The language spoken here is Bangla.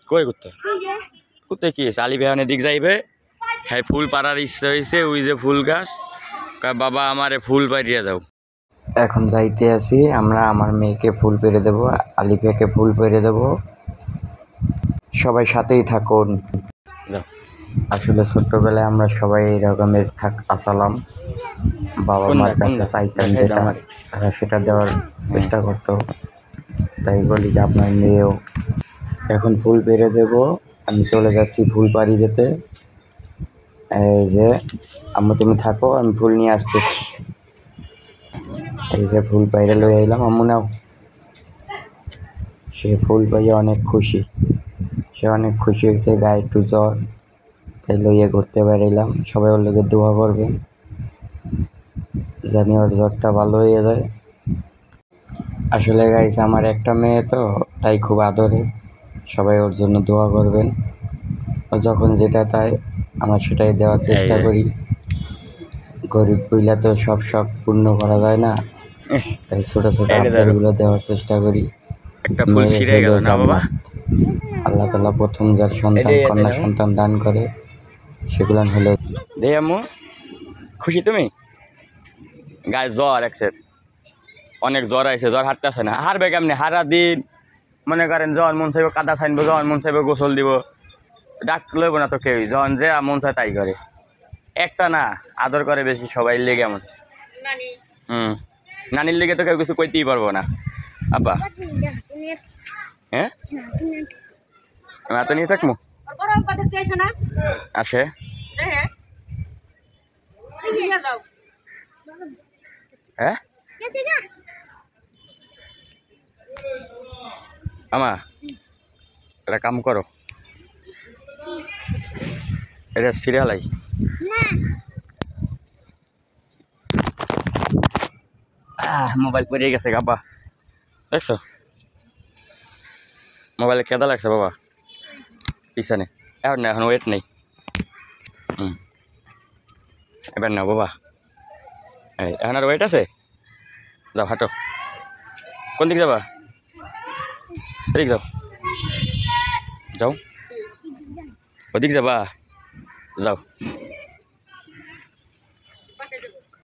কই কুত্তা কুত্তা কি আলি বেহানের দিক যাইবে হ্যাঁ ফুল পাড়ার ইচ্ছা হয়েছে ওই যে ফুল গাছ বাবা আমারে ফুল পাড়িয়ে দাও। এখন যাইতে আছি আমরা আমার মেয়েকে ফুল পেরে দেবো আলিফাকে ফুল পেরে দেবো সবাই সাথেই থাকুন। আসলে ছোট্টবেলায় আমরা সবাই এই রকমের আসালাম বাবা মার কাছে চাইতাম যেটা তারা সেটা দেওয়ার চেষ্টা করতো তাই বলি যে আপনার মেয়েও এখন ফুল পেরে দেব আমি চলে যাচ্ছি ফুল পাড়ি দিতে। এই যে আম্মু তুমি থাকো আমি ফুল নিয়ে আসতেছি। এই যে ফুল পাইরে লই আইলাম আম্মু নাও। সে ফুল পাইয়ে অনেক খুশি সে অনেক খুশি হয়েছে গায়ে একটু জ্বর তাই লইয়া ঘুরতে বেড়াইলাম সবাই ওর লোকের দোয়া করবেন জানি ওর জ্বরটা ভালো হয়ে যায়। আসলে গাইস আমার একটা মেয়ে তো তাই খুব আদরে সবাই ওর জন্য দোয়া করবেন ও যখন যেটা তাই আমরা সেটাই দেওয়ার চেষ্টা করি। গরিব বইলা তো সব শখ পূর্ণ করা যায় না তাই ছোট ছোট আবদারগুলো দেওয়ার চেষ্টা করি। আল্লাহ তাআলা প্রথম যার সন্তান কন্যা সন্তান দান করে সেগুলো হলো দে আম্মু। খুশি তুমি? গায়ে জ্বর একসের অনেক জ্বর আইছে জ্বর হাঁটতে আসে না হারবে কেমনি হারা দিন মনে করেন যখন মন চাইব কাদা ছাইনবো যখন মন চাইব গোসল দিব ডাক লইব না তো কেউই যখন যে মন চায় তাই করে একটা না আদর করে বেশি সবাই লেগে এমন নানির লেগে তো কেউ কিছু কইতেই পারবো না। আব্বা হ্যাঁ আমি তো নিয়ে থাকবো আসে হ্যাঁ আমা এটা কাম করো এটা সিরিয়ালাই মোবাইল পড়ে গেছে গাবা দেখছো মোবাইলে কেদা লাগছে বাবা পিছনে এখন না এখন ওয়েট নেই এবার না বাবা এই এখন আর ওয়েট আছে যাও হাঁটো কোন দিক যাবা এদিক যাও যাও ওদিক যাবা যাও